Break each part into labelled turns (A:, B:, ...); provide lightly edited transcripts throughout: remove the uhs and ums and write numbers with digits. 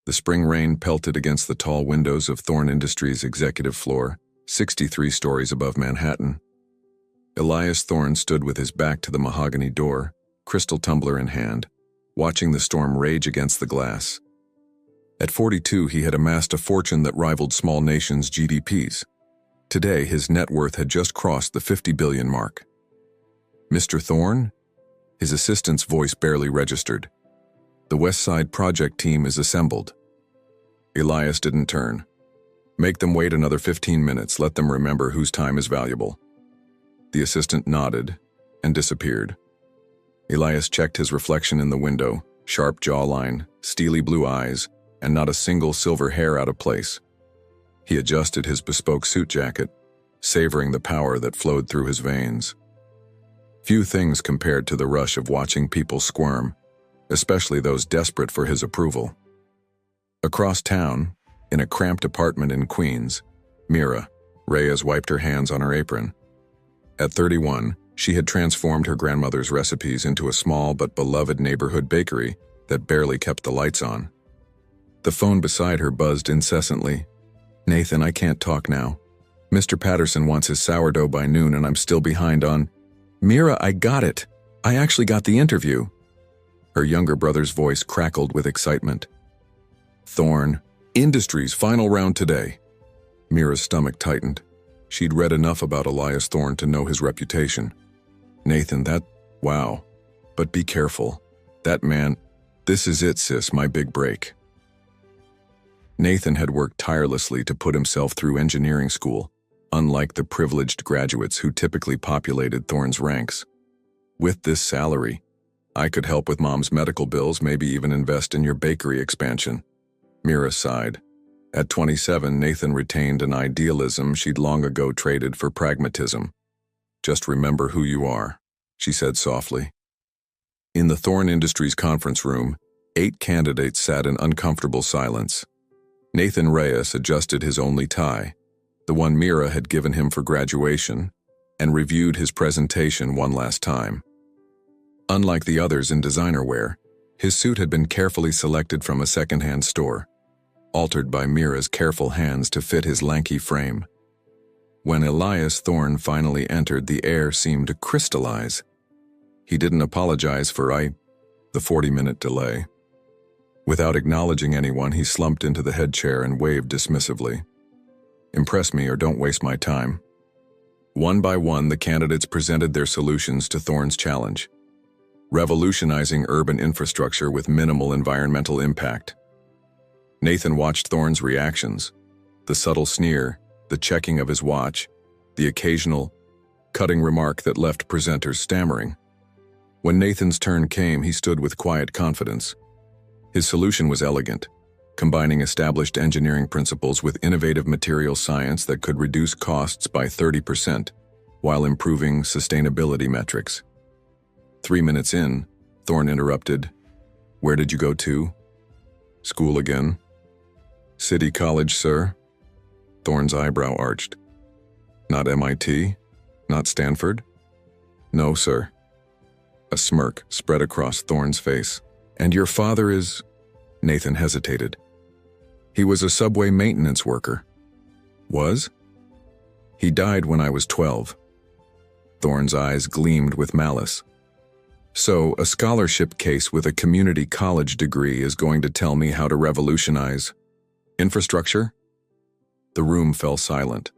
A: The spring rain pelted against the tall windows of Thorn Industries' executive floor, 63 stories above Manhattan. Elias Thorn stood with his back to the mahogany door, crystal tumbler in hand, watching the storm rage against the glass. At 42, he had amassed a fortune that rivaled small nations' GDPs. Today, his net worth had just crossed the 50 billion mark. Mr. Thorn? His assistant's voice barely registered. The West Side project team is assembled. Elias didn't turn. Make them wait another 15 minutes, let them remember whose time is valuable. The assistant nodded and disappeared. Elias checked his reflection in the window, sharp jawline, steely blue eyes, and not a single silver hair out of place. He adjusted his bespoke suit jacket, savoring the power that flowed through his veins. Few things compared to the rush of watching people squirm, especially those desperate for his approval. Across town, in a cramped apartment in Queens, Mira, Reyes wiped her hands on her apron. At 31, she had transformed her grandmother's recipes into a small but beloved neighborhood bakery that barely kept the lights on. The phone beside her buzzed incessantly. "Nathan, I can't talk now. Mr. Patterson wants his sourdough by noon and I'm still behind on—" "Mira, I got it. I actually got the interview." Her younger brother's voice crackled with excitement. "Thorn, Industries' final round today." Mira's stomach tightened. She'd read enough about Elias Thorn to know his reputation. "Nathan, wow. But be careful. That man, this is it, sis, my big break." Nathan had worked tirelessly to put himself through engineering school, unlike the privileged graduates who typically populated Thorn's ranks. "With this salary, I could help with Mom's medical bills, maybe even invest in your bakery expansion." Mira sighed. At 27, Nathan retained an idealism she'd long ago traded for pragmatism. "Just remember who you are," she said softly. In the Thorn Industries conference room, 8 candidates sat in uncomfortable silence. Nathan Reyes adjusted his only tie, the one Mira had given him for graduation, and reviewed his presentation one last time. Unlike the others in designer wear, his suit had been carefully selected from a second-hand store, altered by Mira's careful hands to fit his lanky frame. When Elias Thorn finally entered, the air seemed to crystallize. He didn't apologize for the 40-minute delay. Without acknowledging anyone, he slumped into the head chair and waved dismissively. "Impress me or don't waste my time." One by one, the candidates presented their solutions to Thorn's challenge. Revolutionizing urban infrastructure with minimal environmental impact. Nathan watched Thorn's reactions, the subtle sneer, the checking of his watch, the occasional, cutting remark that left presenters stammering. When Nathan's turn came, he stood with quiet confidence. His solution was elegant, combining established engineering principles with innovative material science that could reduce costs by 30%, while improving sustainability metrics. 3 minutes in, Thorn interrupted. "Where did you go to?" "School again." "City College, sir?" Thorn's eyebrow arched. "Not MIT? Not Stanford?" "No, sir." A smirk spread across Thorn's face. "And your father is—" Nathan hesitated. "He was a subway maintenance worker." "Was?" "He died when I was 12. Thorn's eyes gleamed with malice. "So, a scholarship case with a community college degree is going to tell me how to revolutionize infrastructure?" The room fell silent.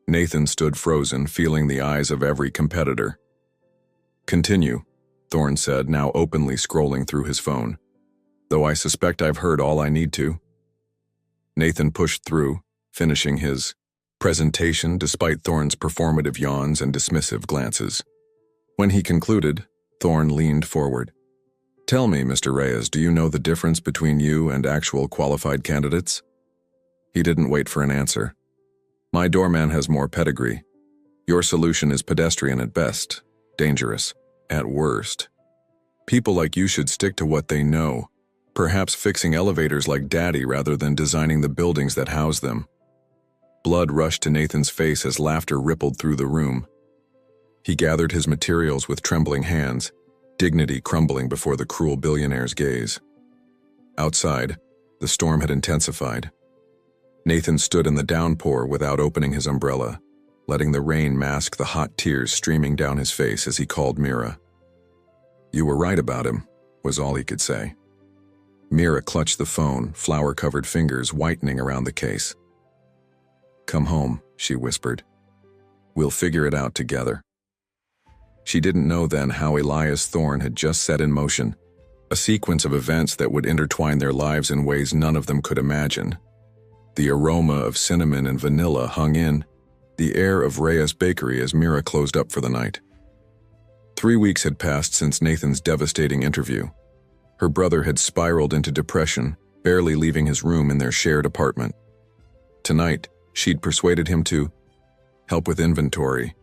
A: Nathan stood frozen, feeling the eyes of every competitor. "Continue," Thorn said, now openly scrolling through his phone. "Though I suspect I've heard all I need to." Nathan pushed through, finishing his presentation despite Thorn's performative yawns and dismissive glances. When he concluded, Thorn leaned forward. "Tell me, Mr. Reyes, do you know the difference between you and actual qualified candidates?" He didn't wait for an answer. "My doorman has more pedigree. Your solution is pedestrian at best, dangerous at worst. People like you should stick to what they know, perhaps fixing elevators like Daddy rather than designing the buildings that house them." Blood rushed to Nathan's face as laughter rippled through the room. He gathered his materials with trembling hands, dignity crumbling before the cruel billionaire's gaze. Outside, The storm had intensified. Nathan stood in the downpour without opening his umbrella, letting the rain mask the hot tears streaming down his face as he called Mira. "You were right about him," was all he could say. Mira clutched the phone, flour-covered fingers whitening around the case. "Come home," she whispered. "We'll figure it out together." She didn't know then how Elias Thorne had just set in motion a sequence of events that would intertwine their lives in ways none of them could imagine. The aroma of cinnamon and vanilla hung in the air of Reyes Bakery as Mira closed up for the night. 3 weeks had passed since Nathan's devastating interview. Her brother had spiraled into depression, barely leaving his room in their shared apartment. Tonight, she'd persuaded him to help with inventory,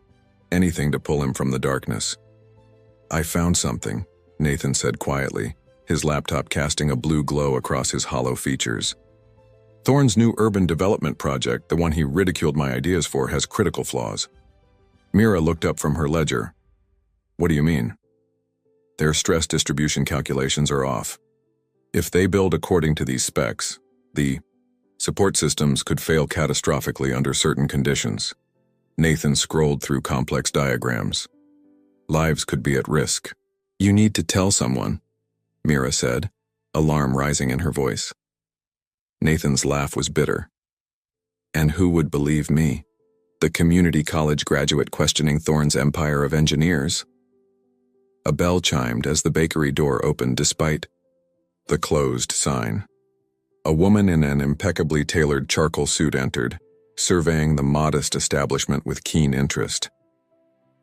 A: anything to pull him from the darkness. "I found something," Nathan said quietly, his laptop casting a blue glow across his hollow features. "Thorne's new urban development project, the one he ridiculed my ideas for, has critical flaws." Mira looked up from her ledger. "What do you mean?" "Their stress distribution calculations are off. If they build according to these specs, the support systems could fail catastrophically under certain conditions." Nathan scrolled through complex diagrams. "Lives could be at risk." "You need to tell someone," Mira said, alarm rising in her voice. Nathan's laugh was bitter. "And who would believe me? The community college graduate questioning Thorne's empire of engineers?" A bell chimed as the bakery door opened despite the closed sign. A woman in an impeccably tailored charcoal suit entered, surveying the modest establishment with keen interest.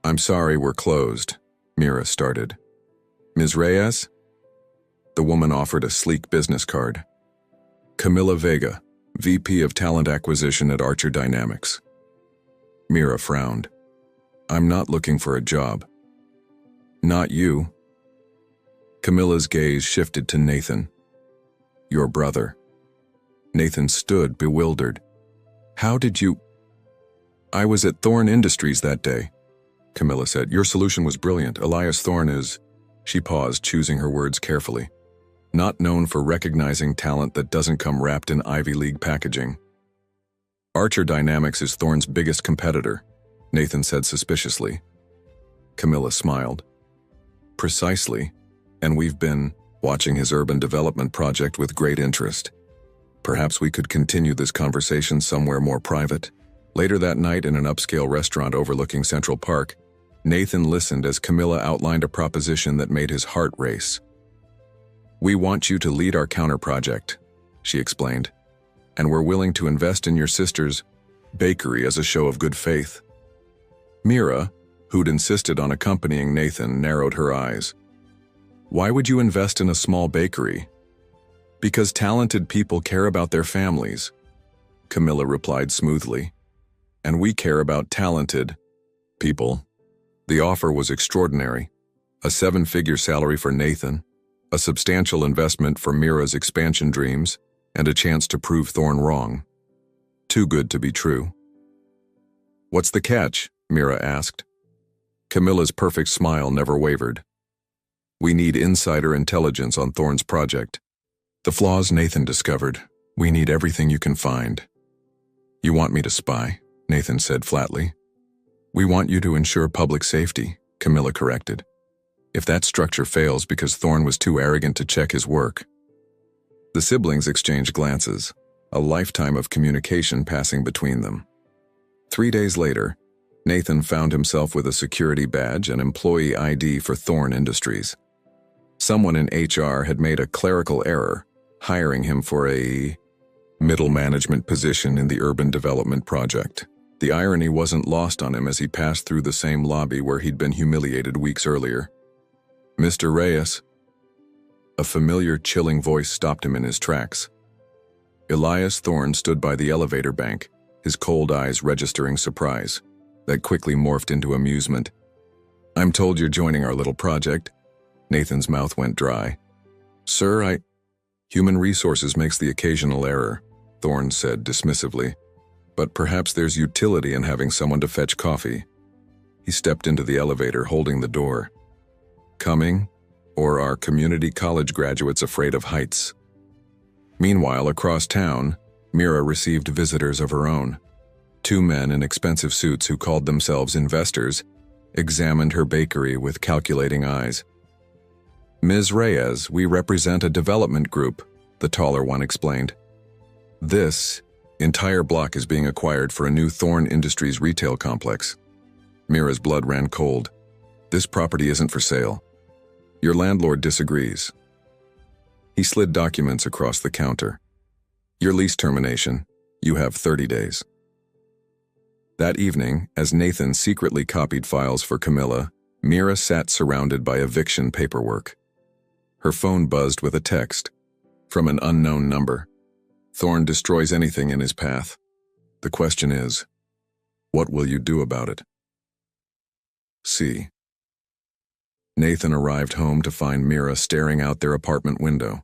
A: "I'm sorry, we're closed," Mira started. "Ms. Reyes?" The woman offered a sleek business card. "Camila Vega, VP of Talent Acquisition at Archer Dynamics." Mira frowned. "I'm not looking for a job." "Not you." Camilla's gaze shifted to Nathan. "Your brother." Nathan stood bewildered. "How did you—" "I was at Thorne Industries that day," Camilla said. "Your solution was brilliant. Elias Thorne is—" She paused, choosing her words carefully. "Not known for recognizing talent that doesn't come wrapped in Ivy League packaging." "Archer Dynamics is Thorne's biggest competitor," Nathan said suspiciously. Camilla smiled. "Precisely, and we've been watching his urban development project with great interest. Perhaps we could continue this conversation somewhere more private." Later that night in an upscale restaurant overlooking Central Park, Nathan listened as Camilla outlined a proposition that made his heart race. "We want you to lead our counter project," she explained, "and we're willing to invest in your sister's bakery as a show of good faith." Mira, who'd insisted on accompanying Nathan, narrowed her eyes. "Why would you invest in a small bakery?" "Because talented people care about their families," Camilla replied smoothly. "And we care about talented people." The offer was extraordinary. A 7-figure salary for Nathan, a substantial investment for Mira's expansion dreams, and a chance to prove Thorne wrong. Too good to be true. "What's the catch?" Mira asked. Camilla's perfect smile never wavered. "We need insider intelligence on Thorne's project. The flaws Nathan discovered. We need everything you can find." "You want me to spy?" Nathan said flatly. "We want you to ensure public safety," Camilla corrected. "If that structure fails because Thorne was too arrogant to check his work." The siblings exchanged glances, a lifetime of communication passing between them. 3 days later, Nathan found himself with a security badge and employee ID for Thorne Industries. Someone in HR had made a clerical error, hiring him for a middle management position in the urban development project. The irony wasn't lost on him as he passed through the same lobby where he'd been humiliated weeks earlier. "Mr. Reyes." A familiar, chilling voice stopped him in his tracks. Elias Thorne stood by the elevator bank, his cold eyes registering surprise, that quickly morphed into amusement. "I'm told you're joining our little project." Nathan's mouth went dry. "Sir, Human resources makes the occasional error," Thorne said dismissively. "But perhaps there's utility in having someone to fetch coffee." He stepped into the elevator, holding the door. "Coming? Or are community college graduates afraid of heights?" Meanwhile, across town, Mira received visitors of her own. Two men in expensive suits who called themselves investors examined her bakery with calculating eyes. "Ms. Reyes, we represent a development group," the taller one explained. "This entire block is being acquired for a new Thorn Industries retail complex." Mira's blood ran cold. "This property isn't for sale. Your landlord disagrees." He slid documents across the counter. "Your lease termination. You have 30 days. That evening, as Nathan secretly copied files for Camilla, Mira sat surrounded by eviction paperwork. Her phone buzzed with a text from an unknown number. "Thorn destroys anything in his path. The question is, what will you do about it?" C. Nathan arrived home to find Mira staring out their apartment window.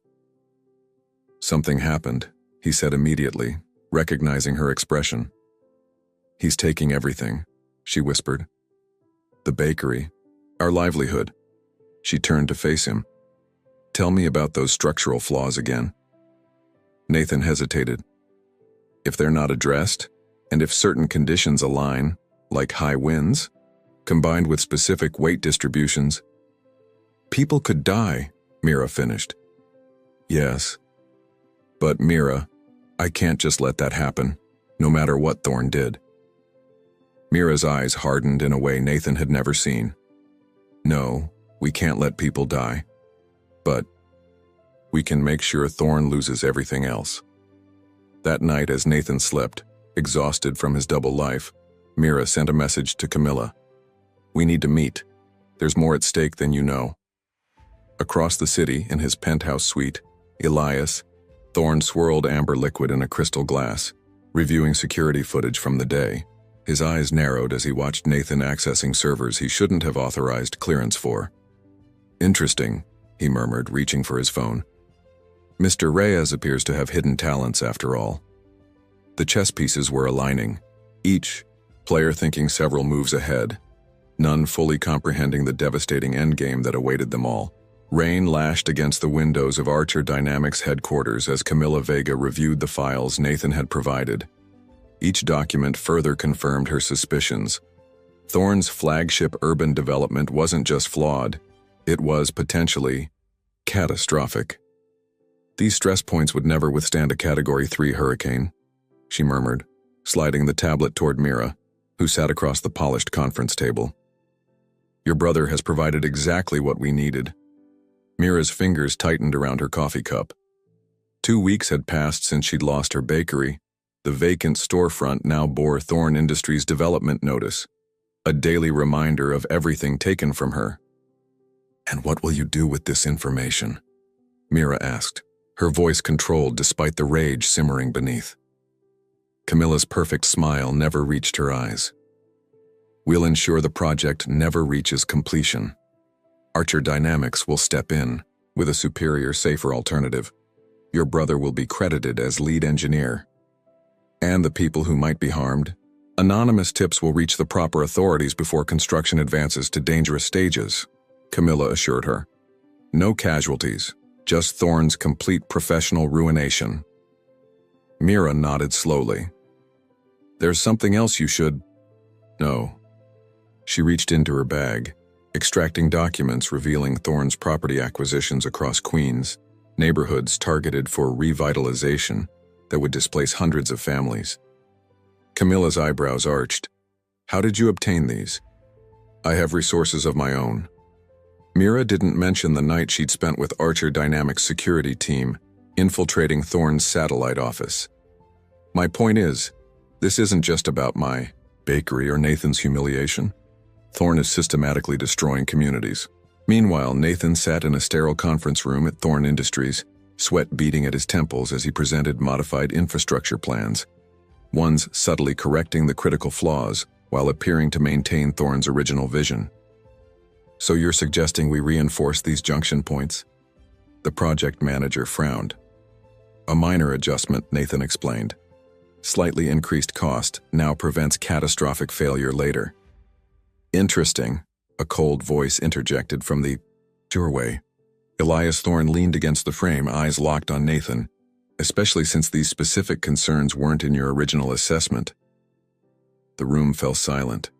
A: "Something happened," he said immediately, recognizing her expression. "He's taking everything," she whispered. "The bakery, our livelihood." She turned to face him. "Tell me about those structural flaws again." Nathan hesitated. "If they're not addressed, and if certain conditions align, like high winds, combined with specific weight distributions, people could die," Mira finished. "Yes. But Mira, I can't just let that happen, no matter what Thorn did." Mira's eyes hardened in a way Nathan had never seen. "No, we can't let people die. But we can make sure Thorn loses everything else." That night, as Nathan slept, exhausted from his double life, Mira sent a message to Camilla. "We need to meet. There's more at stake than you know." Across the city, in his penthouse suite, Elias, Thorn swirled amber liquid in a crystal glass, reviewing security footage from the day. His eyes narrowed as he watched Nathan accessing servers he shouldn't have authorized clearance for. "Interesting," he murmured, reaching for his phone. "Mr. Reyes appears to have hidden talents after all." The chess pieces were aligning, each player thinking several moves ahead, none fully comprehending the devastating endgame that awaited them all. Rain lashed against the windows of Archer Dynamics headquarters as Camilla Vega reviewed the files Nathan had provided. Each document further confirmed her suspicions. Thorn's flagship urban development wasn't just flawed, it was potentially catastrophic. "These stress points would never withstand a Category 3 hurricane," she murmured, sliding the tablet toward Mira, who sat across the polished conference table. "Your brother has provided exactly what we needed." Mira's fingers tightened around her coffee cup. 2 weeks had passed since she'd lost her bakery. The vacant storefront now bore Thorn Industries' development notice, a daily reminder of everything taken from her. "And what will you do with this information?" Mira asked, her voice controlled despite the rage simmering beneath. Camilla's perfect smile never reached her eyes. "We'll ensure the project never reaches completion. Archer Dynamics will step in with a superior, safer alternative. Your brother will be credited as lead engineer. And the people who might be harmed, anonymous tips will reach the proper authorities before construction advances to dangerous stages," Camilla assured her. "No casualties, just Thorn's complete professional ruination." Mira nodded slowly. "There's something else you should know." She reached into her bag, extracting documents revealing Thorn's property acquisitions across Queens, neighborhoods targeted for revitalization that would displace hundreds of families. Camilla's eyebrows arched. "How did you obtain these?" "I have resources of my own." Mira didn't mention the night she'd spent with Archer Dynamics' security team, infiltrating Thorn's satellite office. "My point is, this isn't just about my bakery or Nathan's humiliation. Thorn is systematically destroying communities." Meanwhile, Nathan sat in a sterile conference room at Thorn Industries, sweat beading at his temples as he presented modified infrastructure plans, ones subtly correcting the critical flaws while appearing to maintain Thorn's original vision. "So you're suggesting we reinforce these junction points?" The project manager frowned. "A minor adjustment," Nathan explained. "Slightly increased cost now prevents catastrophic failure later." "Interesting," a cold voice interjected from the doorway. Elias Thorn leaned against the frame, eyes locked on Nathan. especially since these specific concerns weren't in your original assessment. The room fell silent.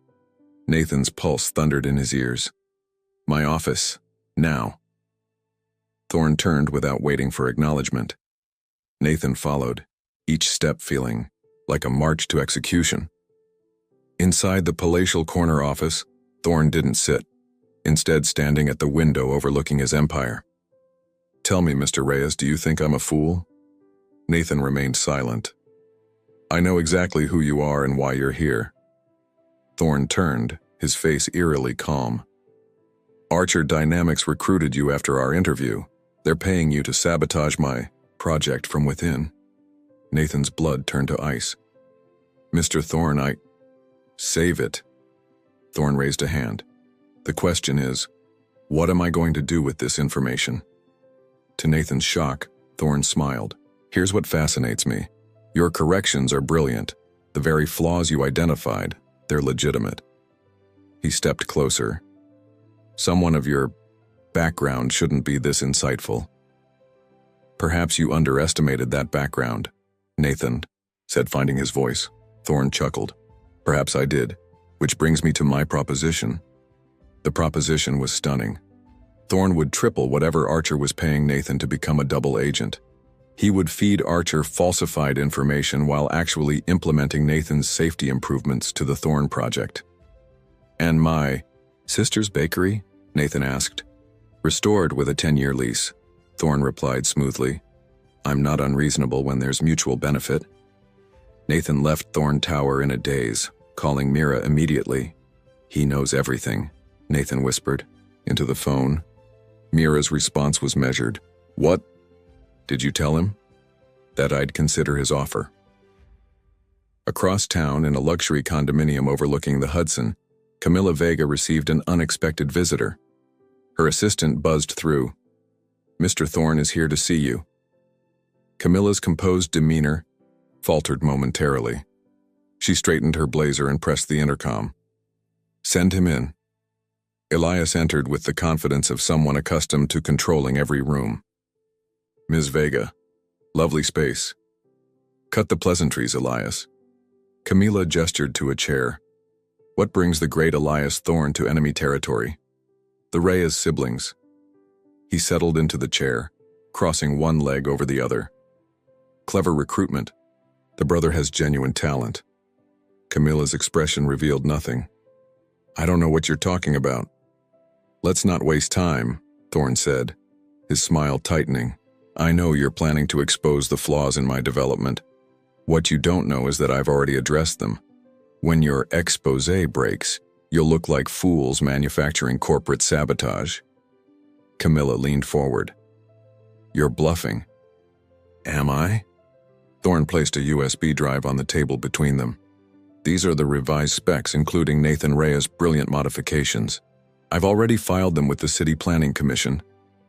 A: Nathan's pulse thundered in his ears. My office, now. Thorne turned without waiting for acknowledgement. Nathan followed, each step feeling like a march to execution. Inside the palatial corner office, Thorne didn't sit, instead standing at the window overlooking his empire. Tell me, Mr. Reyes, do you think I'm a fool? Nathan remained silent. I know exactly who you are and why you're here. Thorne turned, his face eerily calm. Archer Dynamics recruited you after our interview. They're paying you to sabotage my project from within. Nathan's blood turned to ice. Mr. Thorne, Save it. Thorne raised a hand. The question is, what am I going to do with this information? To Nathan's shock, Thorne smiled. Here's what fascinates me. Your corrections are brilliant. The very flaws you identified, they're legitimate. He stepped closer. Someone of your background shouldn't be this insightful. Perhaps you underestimated that background, Nathan said, finding his voice. Thorne chuckled. Perhaps I did, which brings me to my proposition. The proposition was stunning. Thorne would triple whatever Archer was paying Nathan to become a double agent. He would feed Archer falsified information while actually implementing Nathan's safety improvements to the Thorne project. And my sister's bakery? Nathan asked. Restored with a 10-year lease, Thorne replied smoothly. I'm not unreasonable when there's mutual benefit. Nathan left Thorne Tower in a daze, calling Mira immediately. He knows everything, Nathan whispered, into the phone. Mira's response was measured. What? Did you tell him? That I'd consider his offer. Across town, in a luxury condominium overlooking the Hudson, Camilla Vega received an unexpected visitor. Her assistant buzzed through. Mr. Thorne is here to see you. Camilla's composed demeanor faltered momentarily. She straightened her blazer and pressed the intercom. Send him in. Elias entered with the confidence of someone accustomed to controlling every room. Ms. Vega, lovely space. Cut the pleasantries, Elias. Camilla gestured to a chair. What brings the great Elias Thorne to enemy territory? The Reyes siblings. He settled into the chair, crossing one leg over the other. Clever recruitment. The brother has genuine talent. Camilla's expression revealed nothing. I don't know what you're talking about. Let's not waste time, Thorne said, his smile tightening. I know you're planning to expose the flaws in my development. What you don't know is that I've already addressed them. When your exposé breaks, you'll look like fools manufacturing corporate sabotage. Camilla leaned forward. You're bluffing. Am I? Thorne placed a USB drive on the table between them. These are the revised specs, including Nathan Reyes' brilliant modifications. I've already filed them with the City Planning Commission,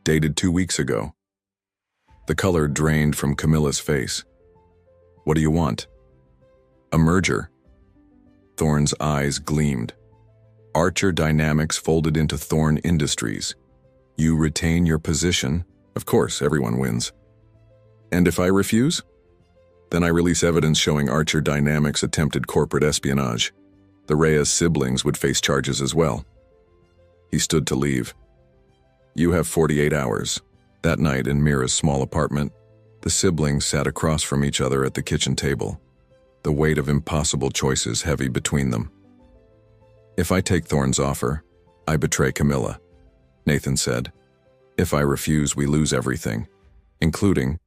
A: dated 2 weeks ago. The color drained from Camilla's face. What do you want? A merger. Thorne's eyes gleamed. Archer Dynamics folded into Thorne Industries. You retain your position. Of course, everyone wins. And if I refuse? Then I release evidence showing Archer Dynamics attempted corporate espionage. The Reyes siblings would face charges as well. He stood to leave. You have 48 hours. That night in Mira's small apartment, the siblings sat across from each other at the kitchen table, the weight of impossible choices heavy between them. If I take Thorne's offer, I betray Camilla, Nathan said. If I refuse, we lose everything, including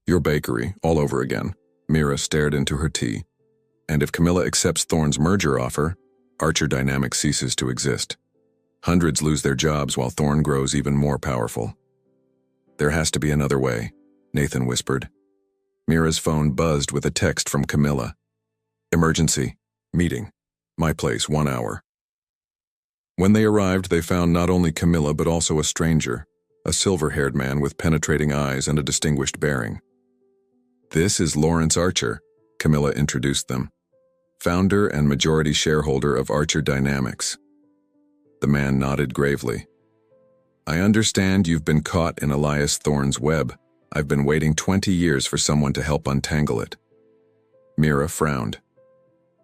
A: your bakery all over again. Mira stared into her tea. And if Camilla accepts Thorne's merger offer, Archer Dynamics ceases to exist. Hundreds lose their jobs while Thorne grows even more powerful. There has to be another way, Nathan whispered. Mira's phone buzzed with a text from Camilla. Emergency. Meeting. My place, 1 hour. When they arrived, they found not only Camilla but also a stranger, a silver-haired man with penetrating eyes and a distinguished bearing. This is Lawrence Archer, Camilla introduced them, founder and majority shareholder of Archer Dynamics. The man nodded gravely. I understand you've been caught in Elias Thorne's web, I've been waiting 20 years for someone to help untangle it." Mira frowned.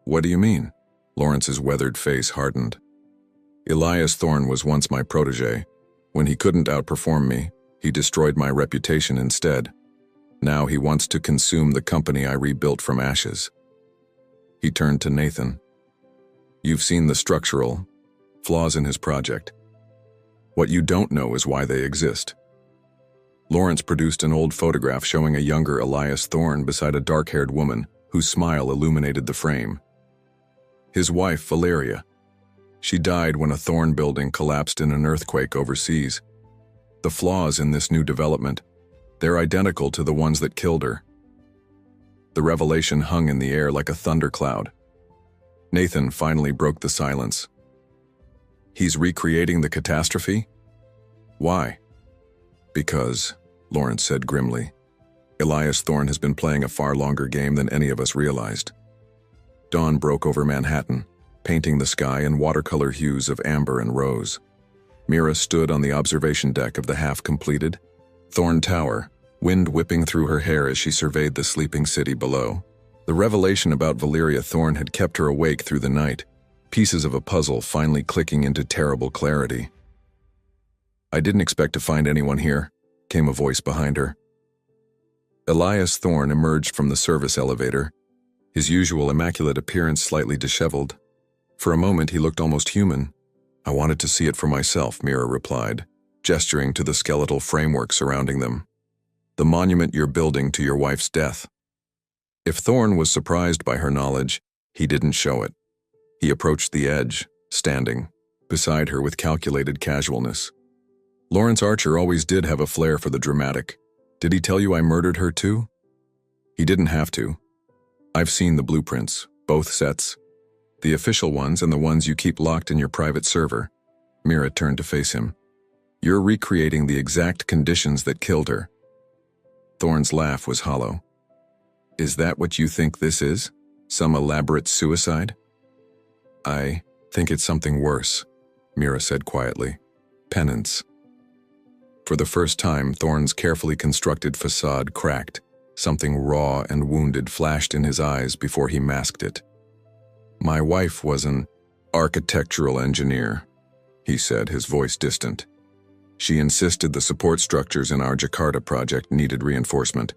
A: "What do you mean?" Lawrence's weathered face hardened. "Elias Thorne was once my protege. When he couldn't outperform me, he destroyed my reputation instead. Now he wants to consume the company I rebuilt from ashes." He turned to Nathan. "You've seen the structural flaws in his project. What you don't know is why they exist." Lawrence produced an old photograph showing a younger Elias Thorne beside a dark-haired woman whose smile illuminated the frame. His wife, Valeria. She died when a Thorne building collapsed in an earthquake overseas. The flaws in this new development, they're identical to the ones that killed her. The revelation hung in the air like a thundercloud. Nathan finally broke the silence. "He's recreating the catastrophe? Why?" "Because," Lawrence said grimly, "Elias Thorne has been playing a far longer game than any of us realized." Dawn broke over Manhattan, painting the sky in watercolor hues of amber and rose. Mira stood on the observation deck of the half-completed Thorne Tower, wind whipping through her hair as she surveyed the sleeping city below. The revelation about Valeria Thorne had kept her awake through the night, pieces of a puzzle finally clicking into terrible clarity. "I didn't expect to find anyone here," came a voice behind her. Elias Thorne emerged from the service elevator, his usual immaculate appearance slightly disheveled. For a moment he looked almost human. "I wanted to see it for myself," Mira replied, gesturing to the skeletal framework surrounding them. "The monument you're building to your wife's death." If Thorne was surprised by her knowledge, he didn't show it. He approached the edge, standing beside her with calculated casualness. "Lawrence Archer always did have a flair for the dramatic. Did he tell you I murdered her too?" "He didn't have to. I've seen the blueprints, both sets. The official ones and the ones you keep locked in your private server." Mira turned to face him. "You're recreating the exact conditions that killed her." Thorne's laugh was hollow. "Is that what you think this is? Some elaborate suicide?" "I think it's something worse," Mira said quietly. "Penance." For the first time, Thorne's carefully constructed facade cracked. Something raw and wounded flashed in his eyes before he masked it. "My wife was an architectural engineer," he said, his voice distant. "She insisted the support structures in our Jakarta project needed reinforcement.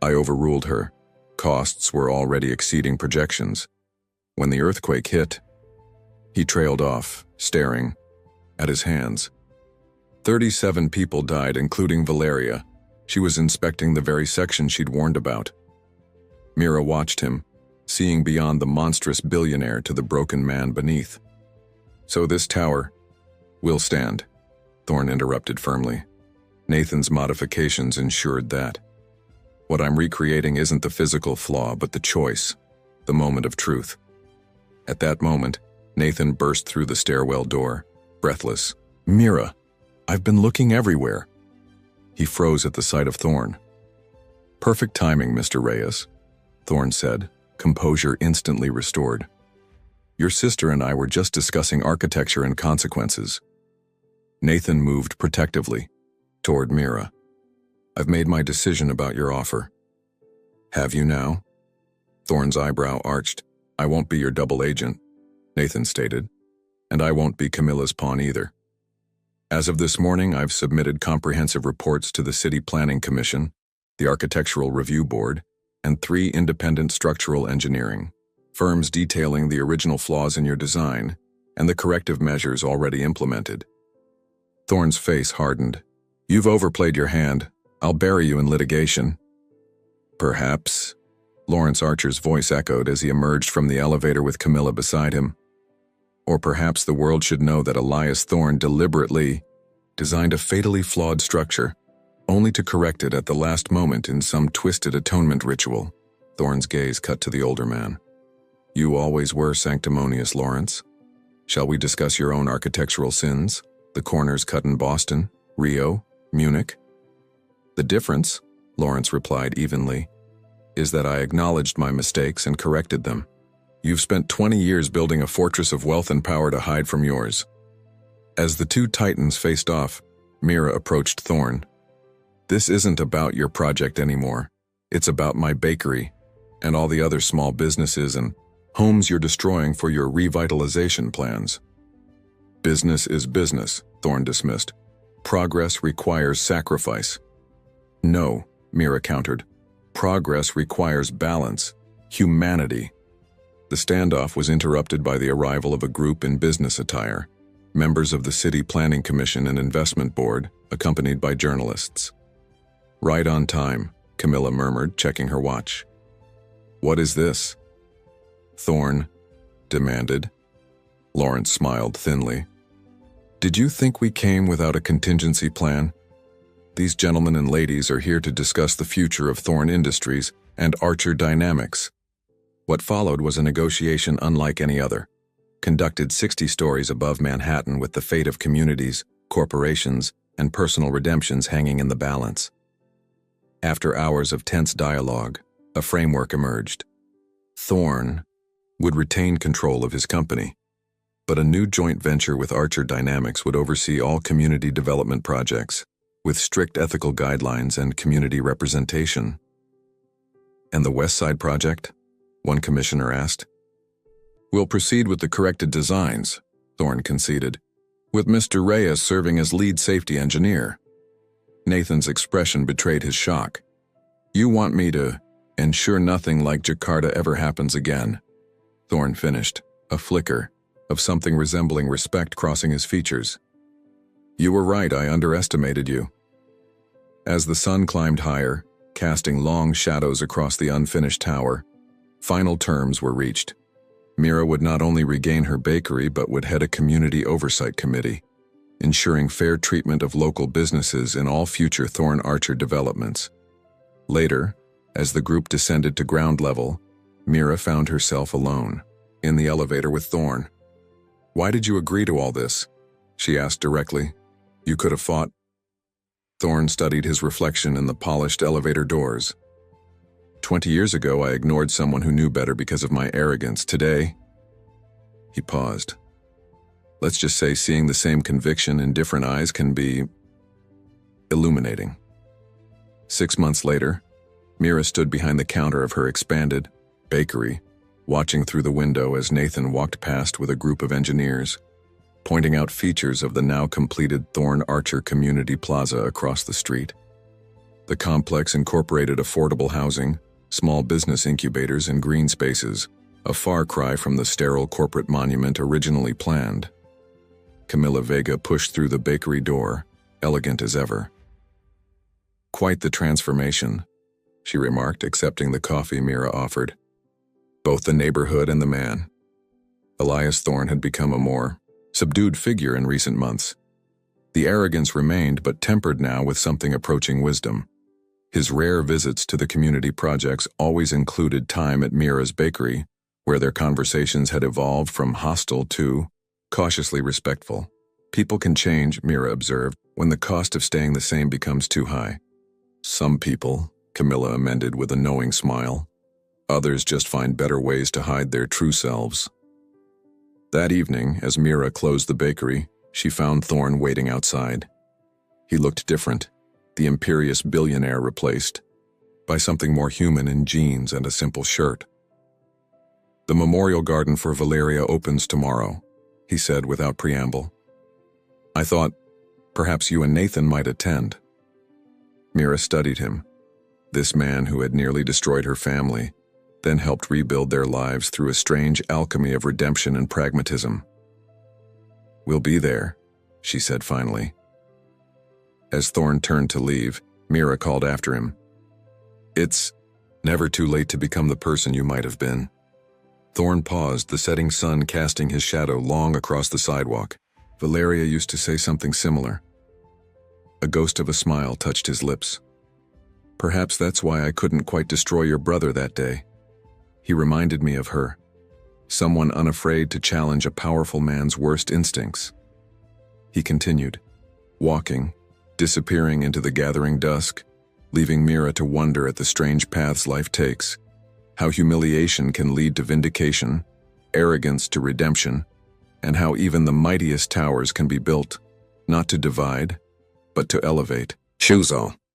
A: I overruled her. Costs were already exceeding projections. When the earthquake hit..." He trailed off, staring at his hands. 37 people died, including Valeria. She was inspecting the very section she'd warned about. Mira watched him, seeing beyond the monstrous billionaire to the broken man beneath. "So this tower will stand," Thorne interrupted firmly. "Nathan's modifications ensured that. What I'm recreating isn't the physical flaw, but the choice, the moment of truth." At that moment, Nathan burst through the stairwell door, breathless. "Mira, I've been looking everywhere." He froze at the sight of Thorne. "Perfect timing, Mr. Reyes," Thorne said, composure instantly restored. "Your sister and I were just discussing architecture and consequences." Nathan moved protectively toward Mira. "I've made my decision about your offer." "Have you now?" Thorne's eyebrow arched. "I won't be your double agent," Nathan stated, "and I won't be Camilla's pawn either. As of this morning, I've submitted comprehensive reports to the City Planning Commission, the Architectural Review Board, and 3 independent structural engineering firms detailing the original flaws in your design and the corrective measures already implemented." Thorne's face hardened. "You've overplayed your hand. I'll bury you in litigation." "Perhaps," Lawrence Archer's voice echoed as he emerged from the elevator with Camilla beside him. "Or perhaps the world should know that Elias Thorne deliberately designed a fatally flawed structure, only to correct it at the last moment in some twisted atonement ritual." Thorne's gaze cut to the older man. "You always were sanctimonious, Lawrence. Shall we discuss your own architectural sins? The corners cut in Boston, Rio, Munich?" "The difference," Lawrence replied evenly, "is that I acknowledged my mistakes and corrected them. You've spent 20 years building a fortress of wealth and power to hide from yours." As the two titans faced off, Mira approached Thorne. This isn't about your project anymore. It's about my bakery and all the other small businesses and homes you're destroying for your revitalization plans. Business is business, Thorne dismissed. Progress requires sacrifice. No, Mira countered. Progress requires balance, humanity. The standoff was interrupted by the arrival of a group in business attire, members of the City Planning Commission and Investment Board, accompanied by journalists. Right on time, Camilla murmured, checking her watch. What is this? Thorne demanded. Lawrence smiled thinly. Did you think we came without a contingency plan? These gentlemen and ladies are here to discuss the future of Thorne Industries and Archer Dynamics. What followed was a negotiation unlike any other, conducted 60 stories above Manhattan with the fate of communities, corporations, and personal redemptions hanging in the balance. After hours of tense dialogue, a framework emerged. Thorne would retain control of his company, but a new joint venture with Archer Dynamics would oversee all community development projects, with strict ethical guidelines and community representation. And the West Side project? One commissioner asked. We'll proceed with the corrected designs, Thorne conceded, with Mr. Reyes serving as lead safety engineer. Nathan's expression betrayed his shock. You want me to ensure nothing like Jakarta ever happens again, Thorne finished, a flicker of something resembling respect crossing his features. You were right, I underestimated you. As the sun climbed higher, casting long shadows across the unfinished tower, final terms were reached. Mira would not only regain her bakery but would head a community oversight committee, ensuring fair treatment of local businesses in all future Thorne Archer developments. Later, as the group descended to ground level, Mira found herself alone, in the elevator with Thorne. Why did you agree to all this? She asked directly. You could have fought. Thorne studied his reflection in the polished elevator doors. 20 years ago, I ignored someone who knew better because of my arrogance. Today, he paused. Let's just say seeing the same conviction in different eyes can be illuminating. 6 months later, Mira stood behind the counter of her expanded bakery, watching through the window as Nathan walked past with a group of engineers, pointing out features of the now completed Thorne Archer Community Plaza across the street. The complex incorporated affordable housing, small business incubators, and green spaces, a far cry from the sterile corporate monument originally planned. Camilla Vega pushed through the bakery door, elegant as ever. Quite the transformation, she remarked, accepting the coffee Mira offered. Both the neighborhood and the man. Elias Thorne had become a more subdued figure in recent months. The arrogance remained, but tempered now with something approaching wisdom. His rare visits to the community projects always included time at Mira's bakery, where their conversations had evolved from hostile to cautiously respectful. People can change, Mira observed, when the cost of staying the same becomes too high. Some people, Camilla amended with a knowing smile. Others just find better ways to hide their true selves. That evening, as Mira closed the bakery, she found Thorne waiting outside. He looked different, the imperious billionaire replaced by something more human in jeans and a simple shirt. The memorial garden for Valeria opens tomorrow, he said without preamble. I thought, perhaps you and Nathan might attend. Mira studied him, this man who had nearly destroyed her family, then helped rebuild their lives through a strange alchemy of redemption and pragmatism. We'll be there, she said finally. As Thorne turned to leave, Mira called after him. It's never too late to become the person you might have been. Thorne paused, the setting sun casting his shadow long across the sidewalk. Valeria used to say something similar. A ghost of a smile touched his lips. Perhaps that's why I couldn't quite destroy your brother that day. He reminded me of her, someone unafraid to challenge a powerful man's worst instincts. He continued, walking, disappearing into the gathering dusk, leaving Mira to wonder at the strange paths life takes, how humiliation can lead to vindication, arrogance to redemption, and how even the mightiest towers can be built, not to divide, but to elevate. Shuzo.